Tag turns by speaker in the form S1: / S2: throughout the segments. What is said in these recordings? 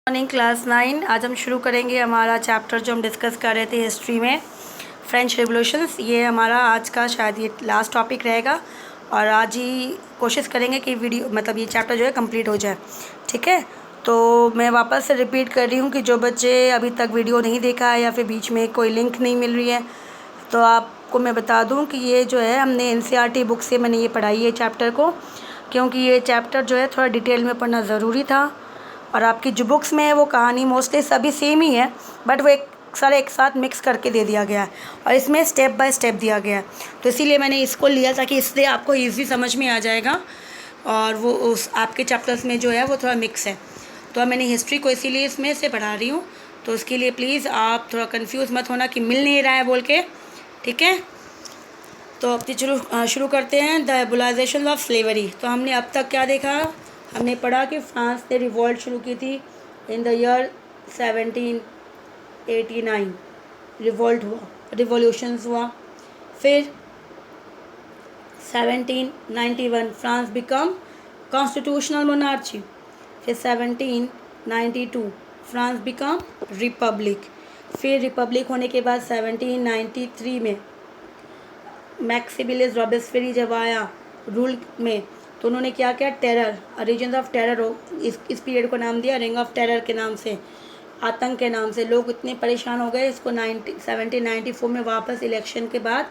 S1: Morning class 9। आज हम शुरू करेंगे हमारा चैप्टर जो हम डिस्कस कर रहे थे हिस्ट्री में, फ्रेंच रिवोल्यूशंस। ये हमारा आज का शायद ये लास्ट टॉपिक रहेगा और आज ही कोशिश करेंगे कि वीडियो मतलब ये चैप्टर जो है कंप्लीट हो जाए। ठीक है, तो मैं वापस से रिपीट कर रही हूँ कि जो बच्चे अभी तक वीडियो नहीं देखा है या फिर बीच में कोई लिंक नहीं मिल रही है, तो आपको मैं बता दूँ कि ये जो है हमने NCERT बुक से मैंने ये पढ़ाई है चैप्टर को, क्योंकि ये चैप्टर जो है थोड़ा डिटेल में पढ़ना ज़रूरी था। और आपकी जो बुक्स में है वो कहानी मोस्टली सभी सेम ही है, बट वो एक साथ मिक्स करके दे दिया गया है और इसमें स्टेप बाय स्टेप दिया गया है, तो इसीलिए मैंने इसको लिया ताकि इससे आपको ईजी समझ में आ जाएगा। और वो उस आपके चैप्टर्स में जो है वो थोड़ा मिक्स है, तो मैंने हिस्ट्री को इसीलिए इसमें से पढ़ा रही हूँ। तो उसके लिए प्लीज़ आप थोड़ा कंफ्यूज मत होना कि मिल नहीं रहा है बोल के। ठीक है, तो अब शुरू करते हैं द एबोलाइजेशन ऑफ स्लेवरी। तो हमने अब तक क्या देखा, हमने पढ़ा कि फ्रांस ने रिवॉल्ट शुरू की थी इन द ईयर 1789। रिवॉल्ट हुआ, रिवॉल्यूशंस हुआ। फिर 1791 फ्रांस बिकम कॉन्स्टिट्यूशनल मोनार्ची। फिर 1792 फ्रांस बिकम रिपब्लिक। फिर रिपब्लिक होने के बाद 1793 में मैक्सिमिलियस रॉबेस्पियरी जब आया रूल में, तो उन्होंने क्या किया, टेरर, रीजन ऑफ टेरर हो इस पीरियड को नाम दिया, रिंग ऑफ टेरर के नाम से, आतंक के नाम से। लोग इतने परेशान हो गए, इसको 1794 में वापस इलेक्शन के बाद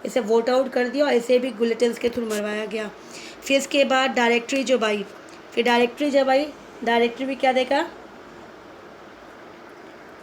S1: इसे वोट आउट कर दिया और इसे भी गुलेटिन्स के थ्रू मरवाया गया। फिर इसके बाद डायरेक्टरी जब आई, डायरेक्टरी भी क्या देखा,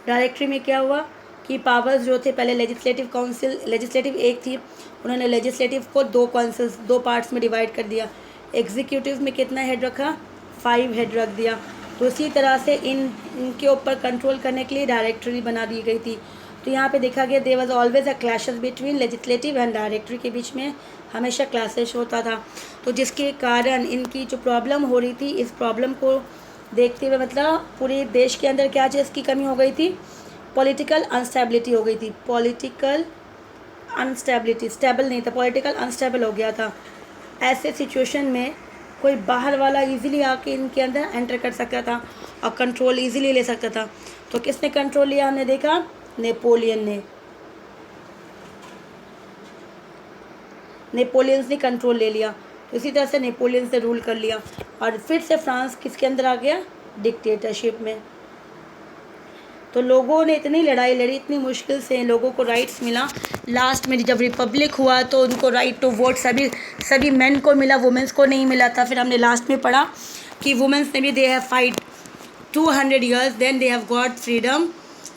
S1: डायरेक्टरी में क्या हुआ कि पावर्स जो थे, पहले लेजिस्लेटिव काउंसिल, लेजिस्लेटिव एक थी, उन्होंने लेजिस्लेटिव को दो पार्ट्स में डिवाइड कर दिया। एग्जीक्यूटिव में कितना हेड रखा, 5 हेड रख दिया। तो इसी तरह से इनके ऊपर कंट्रोल करने के लिए डायरेक्टरी बना दी गई थी। तो यहाँ पे देखा गया there was always a clashes between legislative and directory, के बीच में हमेशा क्लैशेस होता था। तो जिसके कारण इनकी जो प्रॉब्लम हो रही थी, इस प्रॉब्लम को देखते हुए मतलब पूरे देश के अंदर क्या चीज़ की कमी हो गई थी, पॉलिटिकल अनस्टेबिलिटी हो गई थी। पॉलिटिकल अनस्टेबिलिटी, स्टेबल नहीं था, पॉलिटिकल अनस्टेबल हो गया था। ऐसे सिचुएशन में कोई बाहर वाला इजीली आके इनके अंदर एंटर कर सकता था और कंट्रोल इजीली ले सकता था। तो किसने कंट्रोल लिया, हमने देखा नेपोलियंस ने कंट्रोल ले लिया। तो इसी तरह से नेपोलियन से रूल कर लिया और फिर से फ्रांस किसके अंदर आ गया, डिक्टेटरशिप में। तो लोगों ने इतनी लड़ाई लड़ी, इतनी मुश्किल से लोगों को राइट्स मिला। लास्ट में जब रिपब्लिक हुआ तो उनको राइट टू वोट सभी मेन को मिला, वुमेंस को नहीं मिला था। फिर हमने लास्ट में पढ़ा कि वुमेंस ने भी they have fight 200 years, then they have got freedom,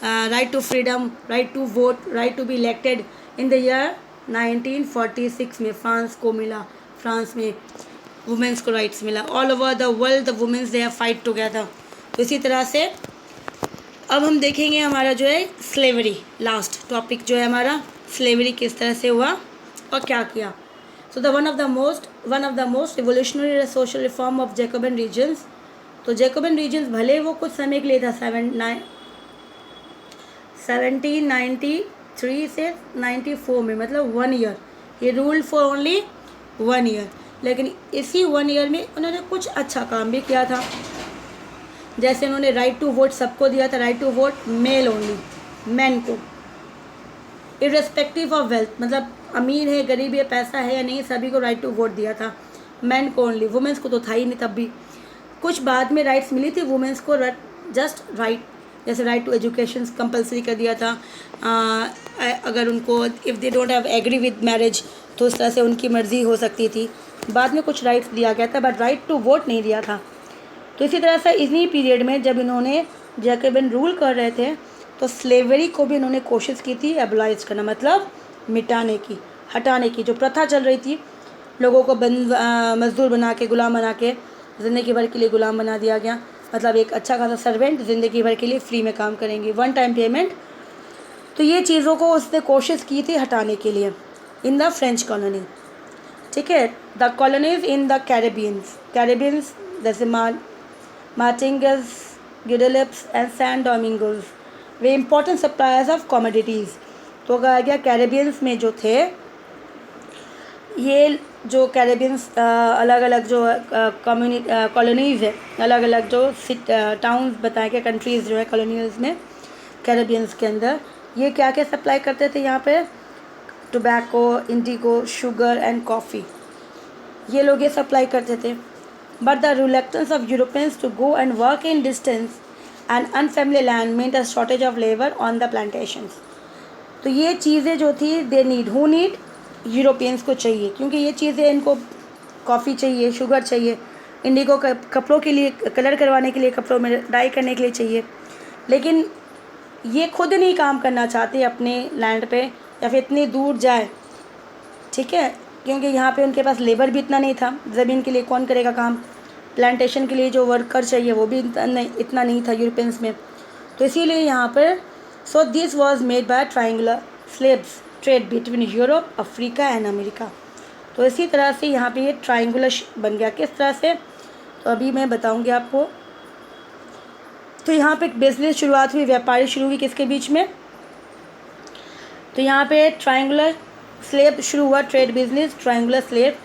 S1: right to freedom, right to vote, right to be elected in the year 1946 में फ्रांस को मिला। फ्रांस में वुमेंस को राइट्स मिला। All over the world the women's they have fight together. तो इसी तरह से अब हम देखेंगे हमारा जो है स्लेवरी, लास्ट टॉपिक जो है हमारा, स्लेवरी किस तरह से हुआ और क्या किया। So the one of the most revolutionary social reform of Jacobin regions. तो जैकोबिन रीजन्स भले वो कुछ समय के लिए था, 1793 से 94 में, मतलब 1 ईयर, ये रूल फॉर ओनली 1 ईयर। लेकिन इसी 1 ईयर में उन्होंने कुछ अच्छा काम भी किया था। जैसे उन्होंने राइट टू वोट सबको दिया था, right to vote male only, man को, इर्रेस्पेक्टिव ऑफ वेल्थ, मतलब अमीर है गरीब है पैसा है या नहीं, सभी को राइट टू वोट दिया था, मैन को ओनली। वुमेंस को तो था ही नहीं तब भी। कुछ बाद में राइट्स मिली थी वुमेंस को, जस्ट राइट, जैसे राइट टू एजुकेशन कंपलसरी कर दिया था। अगर उनको if they don't have agree with marriage तो उस तरह से उनकी मर्ज़ी हो सकती थी। बाद में कुछ राइट्स दिया गया था, बट राइट टू वोट नहीं दिया था। तो इसी तरह से इन्हीं पीरियड में जब इन्होंने जैकोबिन रूल कर रहे थे, तो स्लेवरी को भी इन्होंने कोशिश की थी एबलाइज करना, मतलब मिटाने की, हटाने की। जो प्रथा चल रही थी, लोगों को मजदूर बना के, गुलाम बना के ज़िंदगी भर के लिए गुलाम बना दिया गया, मतलब एक अच्छा खासा सर्वेंट, ज़िंदगी भर के लिए फ्री में काम करेंगे, 1 टाइम पेमेंट। तो ये चीज़ों को उसने कोशिश की थी हटाने के लिए इन द फ्रेंच कॉलोनी। ठीक है, the colonies in the Caribbeans जैसे Martinique, Guadeloupe and San Domingos वे इम्पोर्टेंट सप्लायर्स ऑफ कमोडिटीज़। तो कहा गया कैरेबियंस में जो थे ये जो कैरेबियंस अलग अलग जो कॉलोनीज़ है, अलग अलग जो टाउन्स बताए गए, कंट्रीज़ जो है कॉलोनीज़ में कैरेबियंस के अंदर, ये क्या क्या सप्लाई करते थे यहाँ पे? Tobacco, indigo, sugar and coffee, ये लोग ये सप्लाई करते थे. But the reluctance of Europeans to go and work in distance and unfamiliar land meant a shortage of labour on the plantations. तो ये चीज़ें जो थी, they need, who need, Europeans को चाहिए, क्योंकि ये चीज़ें इनको कॉफ़ी चाहिए, शुगर चाहिए, इंडिगो कपड़ों के लिए, कलर करवाने के लिए, कपड़ों में डाई करने के लिए चाहिए. लेकिन ये खुद नहीं काम करना चाहते अपने लैंड पे, या फिर इतनी दूर जाए, ठीक है, क्योंकि यहाँ पे उनके पास लेबर भी इतना नहीं था. ज़मीन के लिए कौन करेगा काम? प्लांटेशन के लिए जो वर्कर चाहिए वो भी इतना नहीं था यूरोपियंस में. तो इसीलिए यहाँ पर so this was made by triangular slaves trade between Europe, Africa and America. तो इसी तरह से यहाँ पे ये ट्राइंगुलर बन गया. किस तरह से? तो अभी मैं बताऊँगी आपको. तो यहाँ पे बिजनेस शुरुआत हुई, व्यापारी शुरू हुई किसके बीच में? तो यहाँ पे ट्राइंगुलर स्लेव शुरू हुआ, trade business, triangular slave,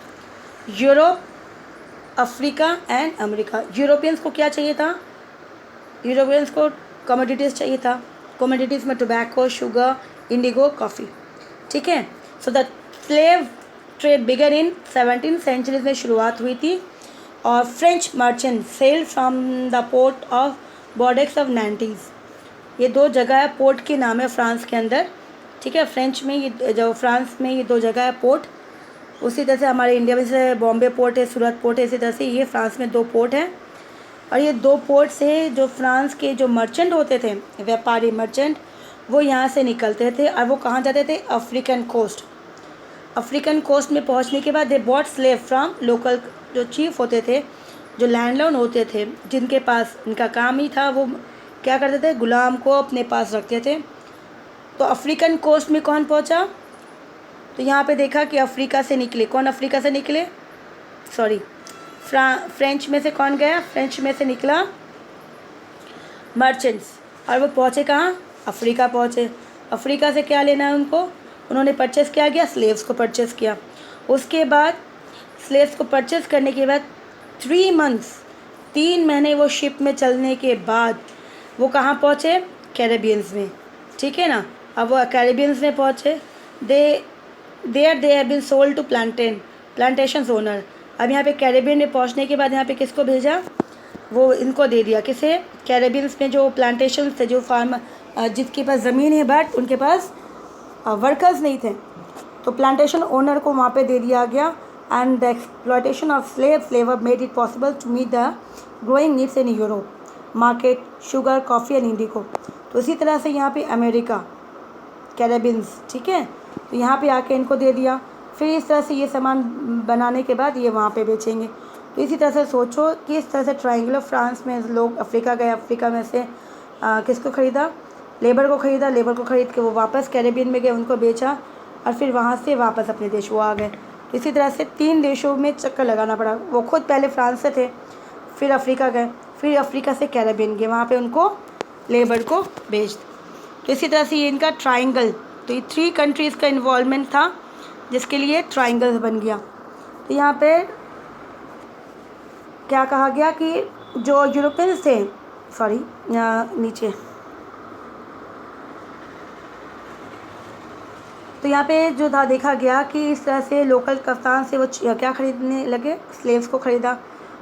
S1: Europe, Africa and America. Europeans को क्या चाहिए था? यूरोपियंस को कमोडिटीज़ चाहिए था. कमोडिटीज़ में टोबैको, शुगर, इंडिगो, कॉफ़ी, ठीक है. So the slave trade began in 17th century में शुरुआत हुई थी. और French merchant sail from the port of Bordeaux of Nantes. ये दो जगह है, पोर्ट के नाम है फ्रांस के अंदर, ठीक है. फ्रेंच में ये जो फ्रांस में ये दो जगह है पोर्ट. उसी तरह से हमारे इंडिया में से बॉम्बे पोर्ट है, सूरत पोर्ट है, इसी तरह से ये फ्रांस में दो पोर्ट हैं. और ये दो पोर्ट से जो फ्रांस के जो मर्चेंट होते थे, व्यापारी मर्चेंट, वो यहाँ से निकलते थे और वो कहाँ जाते थे? African coast. अफ्रीकन कोस्ट में पहुँचने के बाद they bought slave from local, जो चीफ होते थे, जो लैंडलॉर्ड होते थे, जिनके पास इनका काम ही था, वो क्या करते थे? गुलाम को अपने पास रखते थे. तो अफ्रीकन कोस्ट में कौन पहुंचा? तो यहाँ पे देखा कि अफ्रीका से निकले. कौन अफ्रीका से निकले? सॉरी, फ्रेंच में से कौन गया? फ्रेंच में से निकला मर्चेंट्स. और वो पहुँचे कहाँ? अफ्रीका पहुँचे. अफ्रीका से क्या लेना है उनको? उन्होंने परचेस क्या किया? स्लेव्स को परचेस किया. उसके बाद स्लेव्स को परचेस करने के बाद 3 मंथ्स, 3 महीने वो शिप में चलने के बाद वो कहाँ पहुँचे? कैरेबियंस में, ठीक है ना. अब वो कैरेबियंस में पहुँचे. They have been sold to plantations owner. अब यहाँ पे कैरेबियन में पहुँचने के बाद यहाँ पे किसको भेजा? वो इनको दे दिया. किसे? कैरेबियंस में जो प्लांटेशंस थे, जो फार्म, जिसके पास ज़मीन है बट उनके पास वर्कर्स नहीं थे, तो प्लांटेशन ओनर को वहाँ पे दे दिया गया. And the exploitation of slave labour made it possible to meet the growing needs in Europe market, sugar, coffee and indigo. तो इसी तरह से यहाँ पे अमेरिका, कैरेबियंस, ठीक है, तो यहाँ पे आके इनको दे दिया. फिर इस तरह से ये सामान बनाने के बाद ये वहाँ पे बेचेंगे. तो इसी तरह से सोचो कि इस तरह से ट्रायंगुलर फ्रांस में लोग अफ्रीका गए, अफ्रीका में से किसको ख़रीदा? लेबर को ख़रीदा. लेबर को ख़रीद के वो वापस कैरेबियन में गए, उनको बेचा और फिर वहाँ से वापस अपने देश वो आ गए. तो इसी तरह से 3 देशों में चक्कर लगाना पड़ा. वो खुद पहले फ्रांस से थे, फिर अफ्रीका गए, फिर अफ्रीका से कैरेबियन गए, वहाँ पे उनको लेबर को बेच. तो इसी तरह से ये इनका ट्राइंगल, तो ये 3 कंट्रीज़ का इन्वॉल्वमेंट था जिसके लिए ट्राइंगल बन गया. तो यहाँ पे क्या कहा गया कि जो यूरोपियंस थे, सॉरी नीचे, तो यहाँ पे जो था देखा गया कि इस तरह से लोकल कप्तान से वो क्या ख़रीदने लगे? स्लेव्स को ख़रीदा,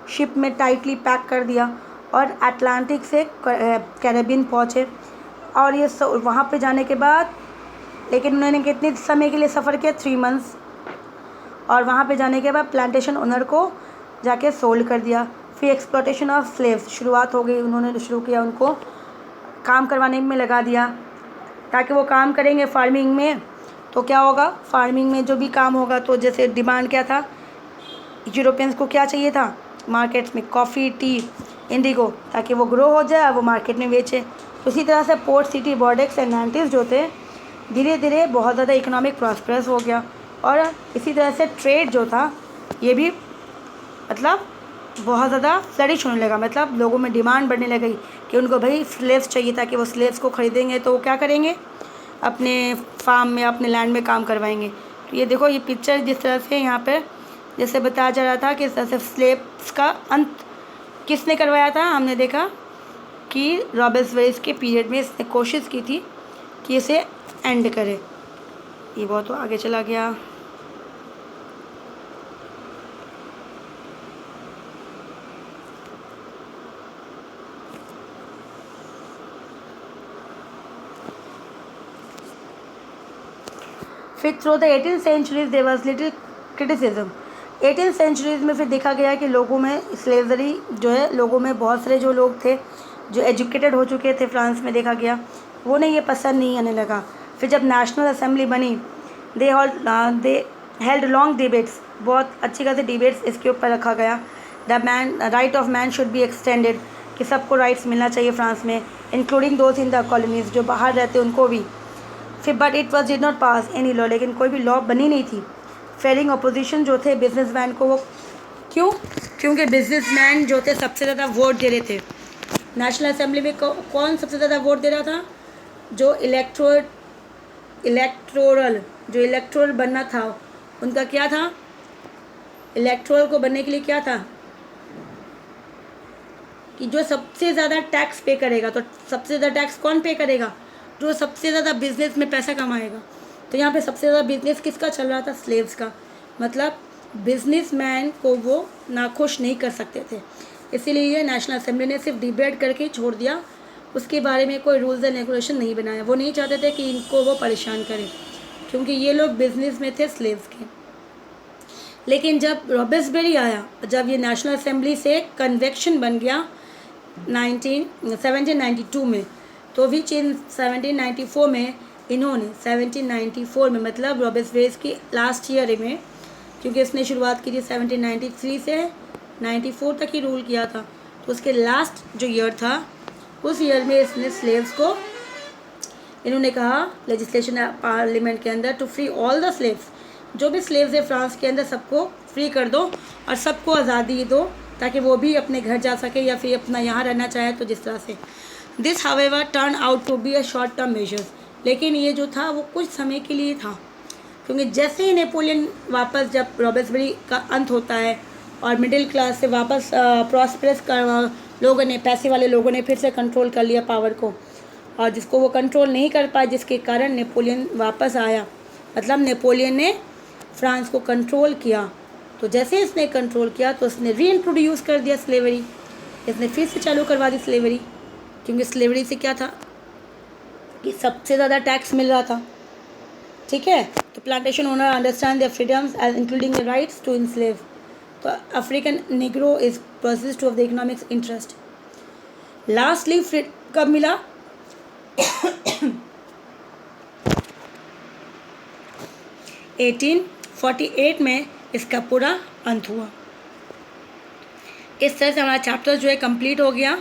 S1: शिप में टाइटली पैक कर दिया और अटलांटिक से कैरेबियन पहुँचे. और ये वहाँ पे जाने के बाद, लेकिन उन्होंने कितने समय के लिए सफ़र किया? 3 मंथ्स. और वहाँ पे जाने के बाद प्लांटेशन ओनर को जाके सोल्ड कर दिया. फिर एक्सप्लॉयटेशन ऑफ स्लेव्स शुरुआत हो गई. उन्होंने शुरू किया, उनको काम करवाने में लगा दिया ताकि वो काम करेंगे फार्मिंग में. तो क्या होगा? फार्मिंग में जो भी काम होगा, तो जैसे डिमांड क्या था, यूरोपियंस को क्या चाहिए था? मार्केट्स में कॉफ़ी, टी, इंडिगो, ताकि वो ग्रो हो जाए और वो मार्केट में बेचे. उसी तरह से पोर्ट सिटी, बॉर्डेक्स एंड नैंटीज़ जो थे, धीरे धीरे बहुत ज़्यादा इकोनॉमिक प्रॉस्परस हो गया. और इसी तरह से ट्रेड जो था ये भी मतलब बहुत ज़्यादा फ्लरिश होने लगा. मतलब लोगों में डिमांड बढ़ने लगी कि उनको भाई स्लेव्स चाहिए, ताकि वो स्लेव्स को ख़रीदेंगे तो वो क्या करेंगे? अपने फार्म में, अपने लैंड में काम करवाएंगे. तो ये देखो, ये पिक्चर जिस तरह से यहाँ पे जैसे बताया जा रहा था कि स्लेव्स का अंत किसने करवाया था, हमने देखा कि रॉबर्ट्सबरी के पीरियड में इसने कोशिश की थी कि इसे एंड करे। ये बहुत तो आगे चला गया। फिर through the 18th centuries there was little criticism. 18th centuries में फिर देखा गया कि लोगों में स्लेवरी जो है, लोगों में बहुत सारे जो लोग थे जो एजुकेटेड हो चुके थे फ्रांस में, देखा गया वो नहीं, ये पसंद नहीं आने लगा। फिर जब नेशनल असेंबली बनी, दे हेल्ड लॉन्ग डिबेट्स, बहुत अच्छी खासी डिबेट्स इसके ऊपर रखा गया। Right of man should be extended, कि सबको राइट्स मिलना चाहिए फ्रांस में, including those in the colonies, जो बाहर रहते उनको भी। फिर but it was did not pass any law, लेकिन कोई भी लॉ बनी नहीं थी। फेलिंग अपोजिशन जो थे बिजनेसमैन को, वो क्यों? क्योंकि बिजनेसमैन जो थे सबसे ज़्यादा वोट दे रहे थे। नेशनल असेंबली में कौन सबसे ज़्यादा वोट दे रहा था? जो इलेक्टोरल बनना था, उनका क्या था? इलेक्टोरल को बनने के लिए क्या था कि जो सबसे ज़्यादा टैक्स पे करेगा, तो सबसे ज़्यादा टैक्स कौन पे करेगा? जो सबसे ज़्यादा बिजनेस में पैसा कमाएगा। तो यहाँ पे सबसे ज़्यादा बिजनेस किसका चल रहा था? स्लेव्स का। मतलब बिजनेसमैन को वो नाखुश नहीं कर सकते थे, इसीलिए ये नेशनल असेंबली ने सिर्फ डिबेट करके छोड़ दिया, उसके बारे में कोई रूल्स एंड रेगुलेशन नहीं बनाया। वो नहीं चाहते थे कि इनको वो परेशान करें, क्योंकि ये लोग बिजनेस में थे स्लेव्स के। लेकिन जब रॉबर्ट्सबरी आया, जब ये नेशनल असेंबली से कन्वेक्शन बन गया 1792 में, तो विच इन 1794 में इन्होंने 1794 में, मतलब रॉबर्ट्सबरी की लास्ट ईयर में, क्योंकि इसने शुरुआत की थी 1793 से 94 तक ही रूल किया था, तो उसके लास्ट जो ईयर था, उस ईयर में इसने स्लेव्स को, इन्होंने कहा लेजिस्लेशन पार्लियामेंट के अंदर, to free all the slaves, जो भी स्लेव्स है फ्रांस के अंदर सबको फ्री कर दो और सबको आज़ादी दो, ताकि वो भी अपने घर जा सके या फिर अपना यहाँ रहना चाहे तो जिस तरह से। This however turn out to be a short term measures, लेकिन ये जो था वो कुछ समय के लिए था, क्योंकि जैसे ही नेपोलियन वापस, जब रॉबर्ट्सबरी का अंत होता है और मिडिल क्लास से वापस प्रॉस्पेरस लोगों ने, पैसे वाले लोगों ने फिर से कंट्रोल कर लिया पावर को, और जिसको वो कंट्रोल नहीं कर पाए, जिसके कारण नेपोलियन वापस आया, मतलब नेपोलियन ने फ्रांस को कंट्रोल किया। तो जैसे इसने कंट्रोल किया तो उसने रीइंट्रोड्यूस कर दिया स्लेवरी, इसने फिर से चालू करवा दी स्लेवरी, क्योंकि स्लेवरी से क्या था कि सबसे ज़्यादा टैक्स मिल रहा था। ठीक है, तो plantation owner understand their freedoms as including the rights to enslave, तो African negro is possessed of the economics interest. Lastly कब मिला? 1848 में इसका पूरा अंत हुआ। इस तरह से हमारा चैप्टर जो है कंप्लीट हो गया।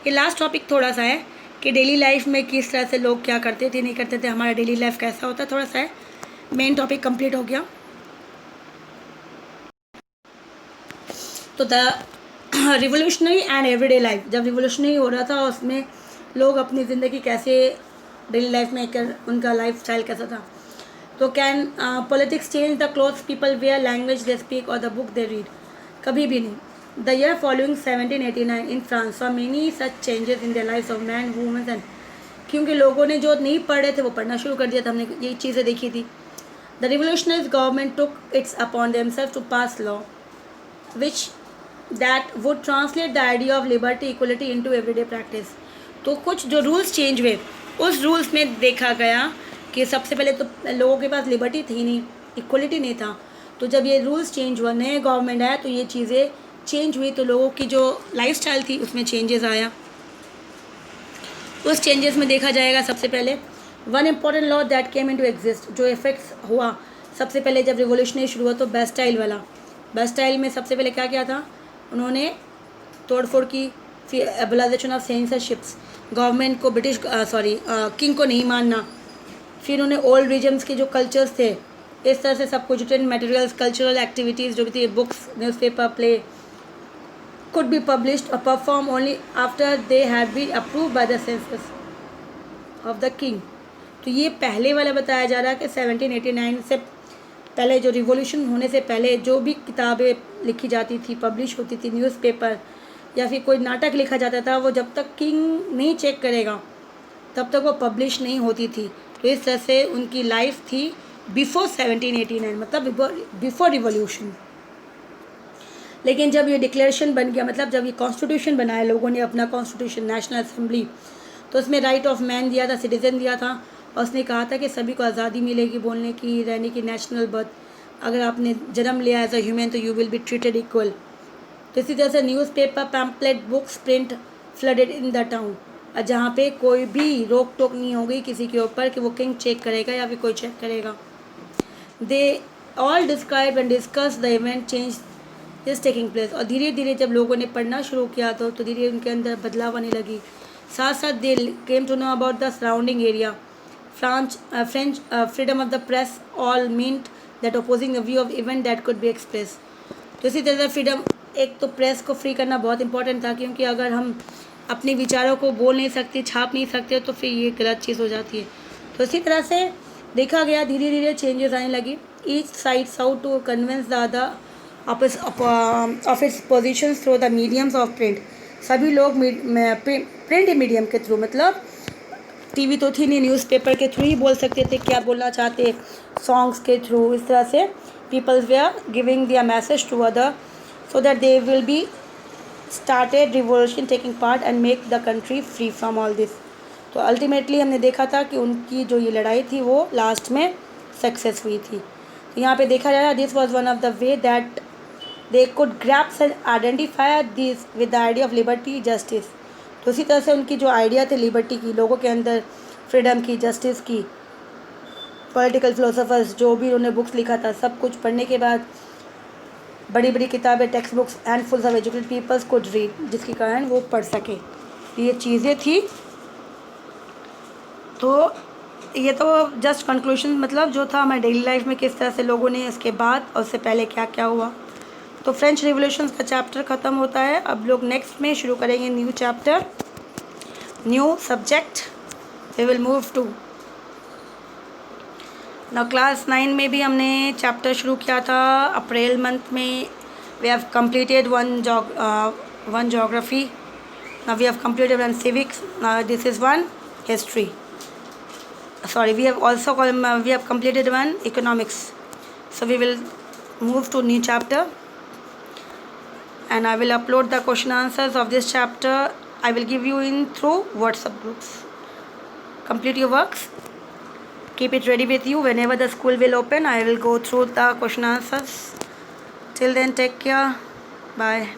S1: ये लास्ट टॉपिक थोड़ा सा है कि डेली लाइफ में किस तरह से लोग क्या करते थे, नहीं करते थे, हमारा डेली लाइफ कैसा होता है, थोड़ा सा है। मेन टॉपिक कंप्लीट हो गया। तो the revolutionary and everyday life, जब रिवोल्यूशनरी हो रहा था उसमें लोग अपनी ज़िंदगी कैसे डेली लाइफ में उनका लाइफ स्टाइल कैसा था। तो can politics change the clothes people wear, language they speak और द बुक दे रीड? कभी भी नहीं। The year following 1789 in France saw many such changes in the life of man women and, क्योंकि लोगों ने जो नहीं पढ़ रहे थे वो पढ़ना शुरू कर दिया था, हमने यही चीज़ें देखी थी। The revolutionary government took its upon themself to pass law which that would translate the idea of liberty equality into everyday practice. तो कुछ जो रूल्स चेंज हुए, उस रूल्स में देखा गया कि सबसे पहले तो लोगों के पास लिबर्टी थी नहीं, इक्वलिटी नहीं था। तो जब ये रूल्स चेंज हुआ, नए गवर्नमेंट आया, तो ये चीज़ें चेंज हुई, तो लोगों की जो लाइफस्टाइल थी उसमें चेंजेस आया। उस चेंजेस में देखा जाएगा सबसे पहले one important law that came into exist, जो इफेक्ट्स हुआ सबसे पहले जब रिवोल्यूशनरी शुरू हुआ, तो बेस्टाइल वाला। बेस्टाइल में सबसे पहले क्या किया था, उन्होंने तोड़फोड़ की। फिर एबोलाइजेशन ऑफ सेंसरशिप्स, गवर्नमेंट को किंग को नहीं मानना। फिर उन्हें ओल्ड रीजन्स के जो कल्चर्स थे, इस तरह से सब कुछ, रिटन मटेरियल्स, कल्चरल एक्टिविटीज़ जो भी थी, books, newspaper, play, could be published or performed only after they had been approved by the census of the king। तो ये पहले वाला बताया जा रहा है कि 1789 से पहले जो रिवॉल्यूशन होने से पहले जो भी किताबें लिखी जाती थी, पब्लिश होती थी, न्यूज़पेपर या फिर कोई नाटक लिखा जाता था, वो जब तक किंग नहीं चेक करेगा तब तक वो पब्लिश नहीं होती थी। तो इस तरह से उनकी लाइफ थी बिफोर 1789, मतलब बिफोर रिवॉल्यूशन। लेकिन जब ये डिक्लेरेशन बन गया, मतलब जब ये कॉन्स्टिट्यूशन बनाया लोगों ने, अपना कॉन्स्टिट्यूशन, नेशनल असेंबली, तो उसमें राइट ऑफ मैन दिया था, सिटीजन दिया था, और उसने कहा था कि सभी को आज़ादी मिलेगी बोलने की, रहने की, नेशनल बर्थ, अगर आपने जन्म लिया एज अ ह्यूमन तो you will be treated equal. तो इसी तरह से newspaper, pamphlet, books, print flooded in the town, और जहाँ पे कोई भी रोक टोक नहीं होगी किसी के ऊपर कि वो किंग चेक करेगा या फिर कोई चेक करेगा। They all describe and discuss the event change is taking place. और धीरे धीरे जब लोगों ने पढ़ना शुरू किया तो धीरे उनके अंदर बदलाव आने लगी। साथ साथ they came to know about the surrounding area. French freedom of the press all meant that opposing the view of event that could be express. तो इसी तरह से फ्रीडम, एक तो प्रेस को फ्री करना बहुत इंपॉर्टेंट था, क्योंकि अगर हम अपने विचारों को बोल नहीं सकते, छाप नहीं सकते, तो फिर ये गलत चीज़ हो जाती है। तो इसी तरह से देखा गया धीरे धीरे चेंजेस आने लगी। Each side sought to convince the other of its position through the mediums of print. सभी लोग प्रिंट मीडियम के थ्रू, मतलब टीवी तो थी नहीं, न्यूज़पेपर के थ्रू ही बोल सकते थे क्या बोलना चाहते, सॉन्ग्स के थ्रू। इस तरह से peoples they are giving their message to other so that they will be started revolution taking part and make the country free from all this. तो अल्टीमेटली हमने देखा था कि उनकी जो ये लड़ाई थी वो लास्ट में सक्सेस हुई थी। तो यहाँ पे देखा जाए, this was one of the way that they could grasps and identify this with the idea of liberty justice. तो इसी तरह से उनकी जो आइडिया थे लिबर्टी की, लोगों के अंदर फ्रीडम की, जस्टिस की, पॉलिटिकल फिलोसोफर्स जो भी उन्होंने बुक्स लिखा था, सब कुछ पढ़ने के बाद बड़ी बड़ी किताबें, text books, handfuls of educated peoples could read, जिसके कारण वो पढ़ सके। ये चीज़ें थी। तो ये तो जस्ट कंक्लूशन, मतलब जो था हमारी डेली लाइफ में किस तरह से लोगों ने इसके बाद और उससे पहले क्या क्या हुआ। तो फ्रेंच रिवॉल्यूशन का चैप्टर ख़त्म होता है। अब लोग नेक्स्ट में शुरू करेंगे new chapter, new subject. We will move to now class 9 में भी हमने चैप्टर शुरू किया था अप्रैल मंथ में। We have completed one geography, now we have completed one civics, this is one history, sorry, we have completed one economics. So we will move to new chapter and I will upload the question answers of this chapter. I will give you in through WhatsApp groups. Complete your works, keep it ready with you. Whenever the school will open, I will go through the question answers. Till then, take care, bye.